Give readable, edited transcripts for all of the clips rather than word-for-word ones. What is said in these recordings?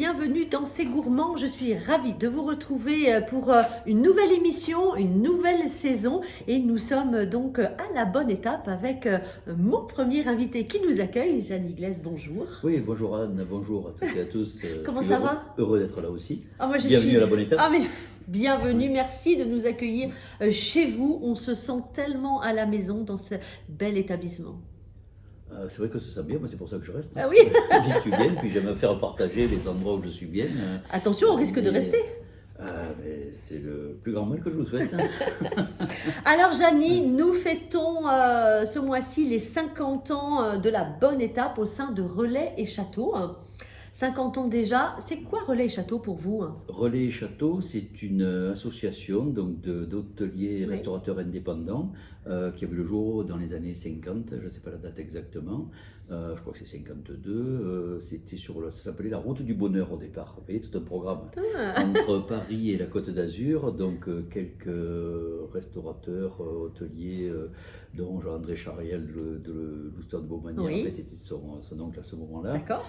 bienvenue dans C'est Gourmand. Je suis ravie de vous retrouver pour une nouvelle émission, une nouvelle saison. Et nous sommes donc à la bonne étape avec mon premier invité qui nous accueille, Jeanne Igles, bonjour. Oui, bonjour Anne, bonjour à toutes et à tous. Comment ça va? Heureux d'être là aussi. Moi, Bienvenue à la bonne étape. Ah mais bienvenue, merci de nous accueillir chez vous. On se sent tellement à la maison dans ce bel établissement. C'est vrai que ça sent bien, moi c'est pour ça que je reste. Ah oui. J'y suis bien, puis j'aime me faire partager les endroits où je suis bien. Attention, on risque de rester. Mais c'est le plus grand mal que je vous souhaite. Alors Jeannie, nous fêtons ce mois-ci les 50 ans de la bonne étape au sein de Relais et Château. 50 ans déjà, c'est quoi Relais et Château pour vous? Relais et Château, c'est une association donc d'hôteliers et restaurateurs indépendants qui a vu le jour dans les années 50, je ne sais pas la date exactement, je crois que c'est 52, ça s'appelait la route du bonheur au départ, vous voyez, tout un programme entre Paris et la Côte d'Azur, donc quelques restaurateurs, hôteliers, dont Jean-André Chariel de l'Oustan de Beaumanière, en fait c'était son oncle à ce moment-là. D'accord.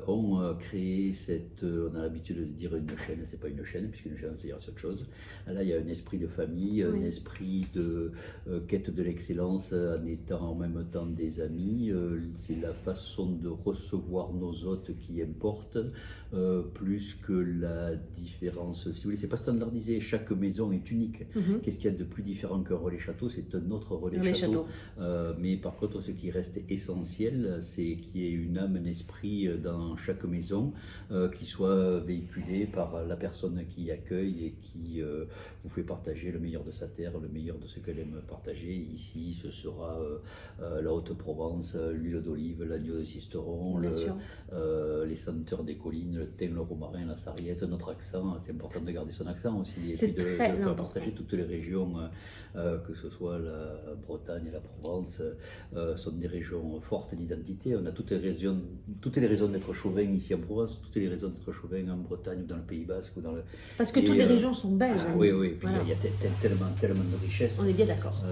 On créé on a l'habitude de dire une chaîne, c'est pas une chaîne, puisqu'une chaîne c'est autre chose. Là il y a un esprit de famille, un esprit de quête de l'excellence en étant en même temps des amis. C'est la façon de recevoir nos hôtes qui importe, plus que la différence. Si vous voulez, c'est pas standardisé, chaque maison est unique. Qu'est-ce qu'il y a de plus différent qu'un relais château? C'est un autre relais château. Mais par contre, ce qui reste essentiel, c'est qu'il y ait une âme, un esprit dans chaque maison qui soit véhiculé par la personne qui accueille et qui vous fait partager le meilleur de sa terre, le meilleur de ce qu'elle aime partager. Ici, ce sera la Haute-Provence, l'huile d'olive, l'agneau de Sisteron, les senteurs des collines, le thym, le romarin, la sarriette, notre accent. C'est important de garder son accent aussi et puis de faire partager toutes les régions, que ce soit la Bretagne et la Provence, sont des régions fortes d'identité. On a toutes les raisons d'être chauvin ici en Provence, toutes les raisons d'être chauvin en Bretagne ou dans le Pays Basque. Parce que toutes les régions sont belges. Oui, puis il y a tellement de richesses. On est bien d'accord.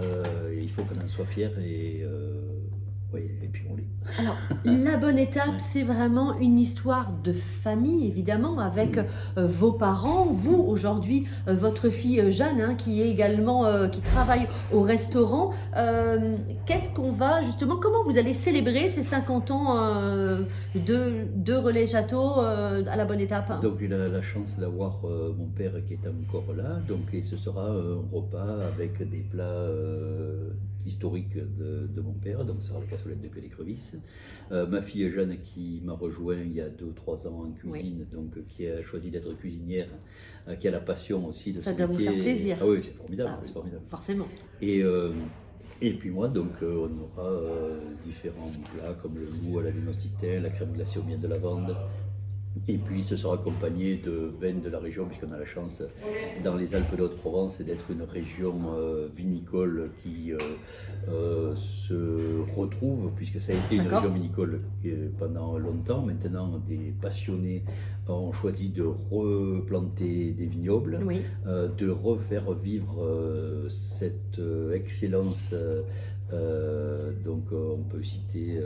Il faut qu'on en soit fiers et puis on l'est. Alors, la bonne étape, c'est vraiment une histoire de famille, évidemment, avec vos parents, vous, aujourd'hui, votre fille Jeanne, qui est également, qui travaille au restaurant. Qu'est-ce qu'on va, justement, comment vous allez célébrer ces 50 ans de Relais Château à la bonne étape? Donc, il a la chance d'avoir mon père qui est encore là, et ce sera un repas avec des plats historique de mon père, donc ce sera la cassolette de queue d'écrevisse. Ma fille Jeanne qui m'a rejoint il y a 2 ou 3 ans en cuisine, donc qui a choisi d'être cuisinière, qui a la passion aussi de ce métier. Ça doit vous faire plaisir. Ah oui, c'est formidable, c'est formidable. Forcément. Et puis moi, donc, on aura différents plats comme le loup à la linoscitain, la crème glacée au miel de lavande. Et puis ce sera accompagné de vins de la région, puisqu'on a la chance dans les Alpes de Haute-Provence d'être une région vinicole qui se retrouve, puisque ça a été une région vinicole pendant longtemps. Maintenant, des passionnés ont choisi de replanter des vignobles, de refaire vivre cette excellence. Donc on peut citer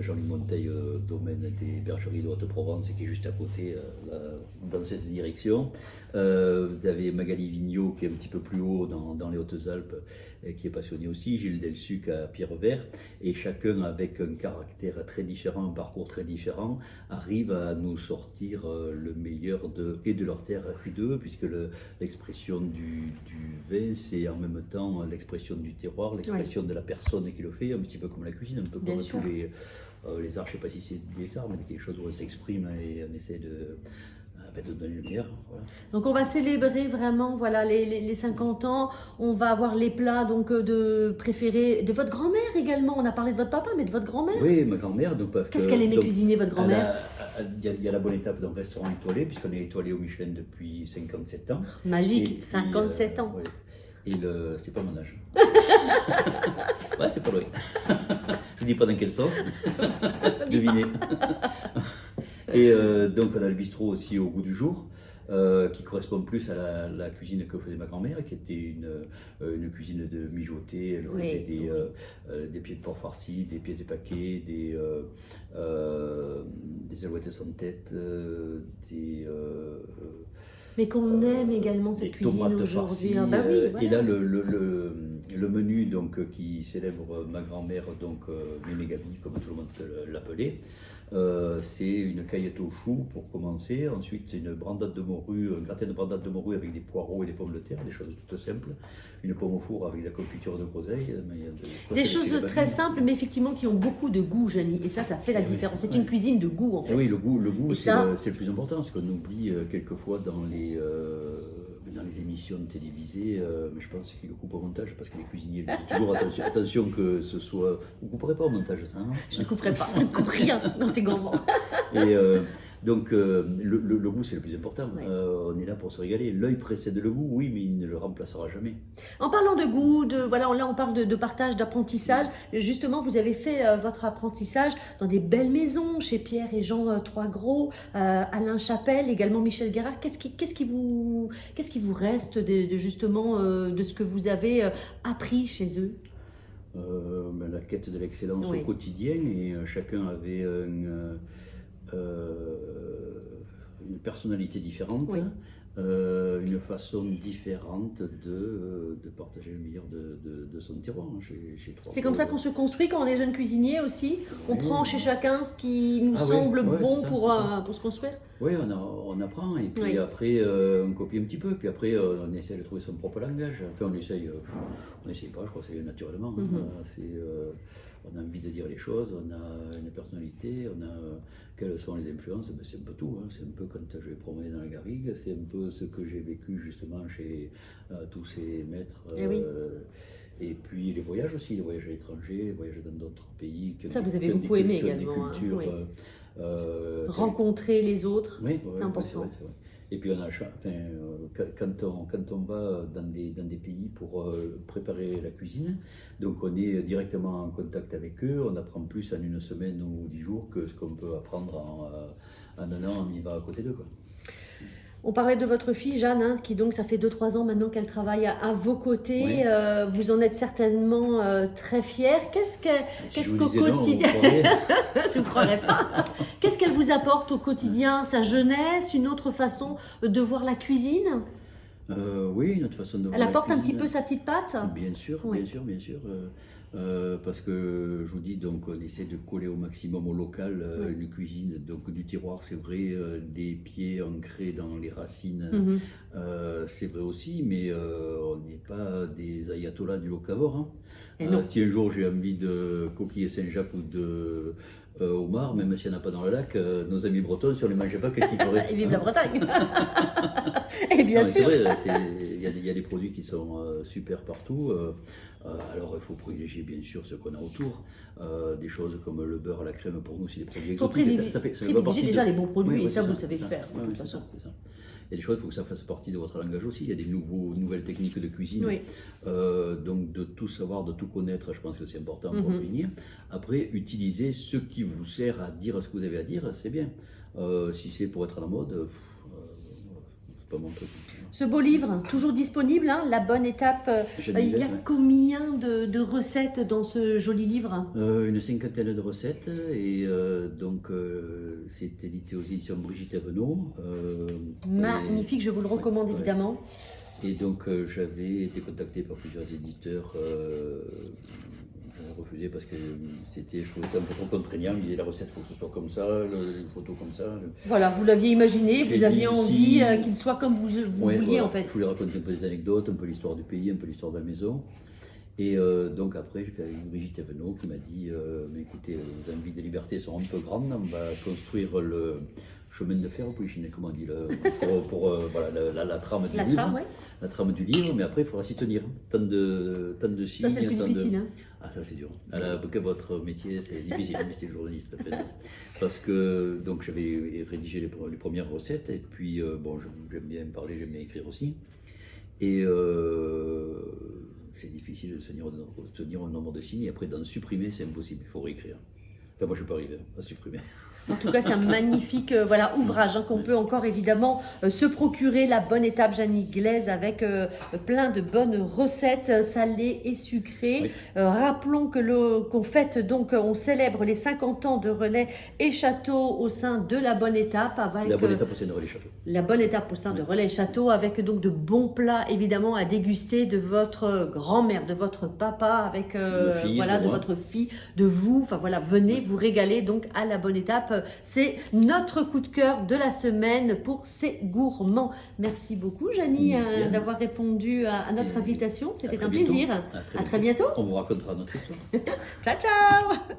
Jean-Louis Monteil, domaine des bergeries de Haute-Provence, qui est juste à côté dans cette direction. Vous avez Magali Vigneault qui est un petit peu plus haut dans les Hautes-Alpes, qui est passionné aussi, Gilles Delsuc à Pierrevert, et chacun avec un caractère très différent, un parcours très différent, arrive à nous sortir le meilleur de leur terre et d'eux, puisque l'expression du vin, c'est en même temps l'expression du terroir, l'expression de la personne qui le fait, un petit peu comme la cuisine, un peu comme tous les arts, je ne sais pas si c'est des arts, mais quelque chose où on s'exprime et on essaie de donner le meilleur. Voilà. Donc on va célébrer vraiment les 50 ans, on va avoir les plats donc, préférés de votre grand-mère également. On a parlé de votre papa, mais de votre grand-mère. Oui, ma grand-mère. Qu'est-ce qu'elle aimait cuisiner, votre grand-mère? Il y a la bonne étape d'un restaurant étoilé, puisqu'on est étoilé au Michelin depuis 57 ans. Magique, puis, 57 ans. Ouais. Et c'est pas mon âge. Ouais, c'est pas loin. Je dis pas dans quel sens. Devinez. Et donc on a le bistrot aussi au goût du jour. qui correspond plus à la cuisine que faisait ma grand-mère, qui était une cuisine de mijoté. Elle faisait des pieds de porc farcis, des pieds épaquets, des alouettes sans tête, mais qu'on aime également cette cuisine aujourd'hui. Farcies, Bah oui, voilà. Et là, le menu donc, qui célèbre ma grand-mère, donc Mémé Gabi, comme tout le monde l'appelait, c'est une caillette au chou pour commencer. Ensuite, une brandade de morue, un gratin de brandade de morue avec des poireaux et des pommes de terre, des choses toutes simples. Une pomme au four avec de la confiture de groseille. Des choses très simples, mais effectivement qui ont beaucoup de goût, Janie. Et ça fait la différence. C'est une cuisine de goût, en fait. Et oui, le goût, c'est ça... le plus important. Ce qu'on oublie quelquefois dans les émissions télévisées, mais je pense qu'ils le coupent au montage parce que les cuisiniers disent toujours attention que ce soit. Vous ne couperez pas au montage ça, hein? Je ne couperai pas, je ne coupe rien dans ces gourmands. Et donc le goût c'est le plus important. Ouais. On est là pour se régaler. L'œil précède le goût, oui, mais il ne le remplacera jamais. En parlant de goût, là on parle de partage, d'apprentissage. Justement, vous avez fait votre apprentissage dans des belles maisons, chez Pierre et Jean Troisgros, Alain Chapelle, également Michel Guérard. Qu'est-ce qui vous reste justement de ce que vous avez appris chez eux? La quête de l'excellence Oui. au quotidien, et chacun avait une personnalité différente, Oui. une façon différente de partager le meilleur de son terroir. Chez C'est comme ça qu'on se construit quand on est jeune cuisinier aussi. On prend chez chacun ce qui nous Ah semble ouais, bon c'est ça, pour se construire. Oui, on apprend, et puis Oui. après on copie un petit peu, puis après on essaie de trouver son propre langage. Enfin, on essaye pas, je crois que c'est naturellement. On a envie de dire les choses, on a une personnalité, quelles sont les influences, c'est un peu tout. C'est un peu quand je vais promener dans la garrigue, c'est un peu ce que j'ai vécu justement chez tous ces maîtres. Oui. Et puis les voyages aussi, les voyages à l'étranger, les voyages dans d'autres pays. Ça, vous avez beaucoup aimé également. Des cultures, Oui. Rencontrer les autres, oui, c'est important. c'est vrai. Et puis quand on va dans des pays pour préparer la cuisine, donc on est directement en contact avec eux, on apprend plus en une semaine ou 10 jours que ce qu'on peut apprendre en un an en vivant à côté d'eux, quoi. On parlait de votre fille Jeanne, qui donc ça fait 2-3 ans maintenant qu'elle travaille à vos côtés. Oui. Vous en êtes certainement très fière. Qu'est-ce qu'au quotidien, je ne croirais pas. Qu'est-ce qu'elle vous apporte au quotidien, sa jeunesse, une autre façon de voir la cuisine? Oui, une autre façon de voir Elle la apporte un cuisine. petit peu sa petite patte? Bien sûr, Oui. bien sûr. Parce que je vous dis, donc on essaie de coller au maximum au local, Oui. une cuisine donc du terroir, c'est vrai, des pieds ancrés dans les racines, c'est vrai aussi, mais on n'est pas des ayatollahs du locavore, hein. Et non. Si un jour j'ai envie de coquiller Saint-Jacques ou de homard, même s'il n'y en a pas dans le lac, nos amis bretons, si on ne les mangeait pas, qu'est-ce qu'ils feraient? Et vive la Bretagne. Et bien sûr. C'est vrai, il y a des produits qui sont super partout. Alors il faut privilégier bien sûr ce qu'on a autour. Des choses comme le beurre, la crème, pour nous c'est des produits Il faut exotiques. privilégier déjà les bons produits, Oui, et ça c'est vous le savez c'est faire de Oui, toute c'est façon. c'est ça. Il y a des choses, il faut que ça fasse partie de votre langage aussi. Il y a des nouvelles techniques de cuisine. Oui. Donc de tout savoir, de tout connaître, je pense que c'est important pour venir. Après, utiliser ce qui vous sert à dire ce que vous avez à dire, c'est bien. Si c'est pour être à la mode, c'est pas mon truc. Ce beau livre, toujours disponible, La bonne étape. Il y a combien de recettes dans ce joli livre? Une 50aine de recettes, et donc c'est édité aux éditions Brigitte Avenot. Magnifique, je vous le recommande évidemment. Et donc j'avais été contacté par plusieurs éditeurs. J'avais refusé parce que je trouvais ça un peu trop contraignant. Ils disaient la recette, il faut que ce soit comme ça, les photos comme ça. Voilà, vous l'aviez imaginé, vous aviez envie qu'il soit comme vous vouliez voilà. en fait. Je voulais raconter un peu des anecdotes, un peu l'histoire du pays, un peu l'histoire de la maison. Et donc après, j'ai fait avec Brigitte Avenot qui m'a dit mais écoutez, les envies de liberté sont un peu grandes, on va construire le chemin de fer au Polichinelle, comment on dit, voilà, la trame du livre. Trame, ouais. La trame du livre, mais après il faudra s'y tenir. Tant de signes. Ça c'est le plus difficile. Hein. Ah ça c'est dur. Votre métier c'est difficile, le métier de journaliste. Parce que donc j'avais rédigé les premières recettes, et puis j'aime bien parler, j'aime bien écrire aussi. Et c'est difficile de tenir un nombre de signes, et après d'en supprimer c'est impossible, il faut réécrire. Enfin moi je ne peux pas arriver à supprimer. En tout cas, c'est un magnifique voilà, ouvrage hein, qu'on peut encore évidemment se procurer. La Bonne Étape Jeannie Glaise avec plein de bonnes recettes salées et sucrées. Oui. Rappelons qu'on fête donc, on célèbre les 50 ans de Relais et Château au sein de La Bonne Étape. Avec, La Bonne Étape au sein de Relais Château. La Bonne Étape au sein de Relais et Château avec donc de bons plats évidemment à déguster de votre grand-mère, de votre papa, avec voilà, de votre fille, de vous. Enfin voilà, venez vous régaler donc à La Bonne Étape. C'est notre coup de cœur de la semaine pour ces gourmands. Merci beaucoup, Jeannie, d'avoir répondu à notre invitation. C'était un plaisir. À très bientôt. bientôt. On vous racontera notre histoire. Ciao, ciao.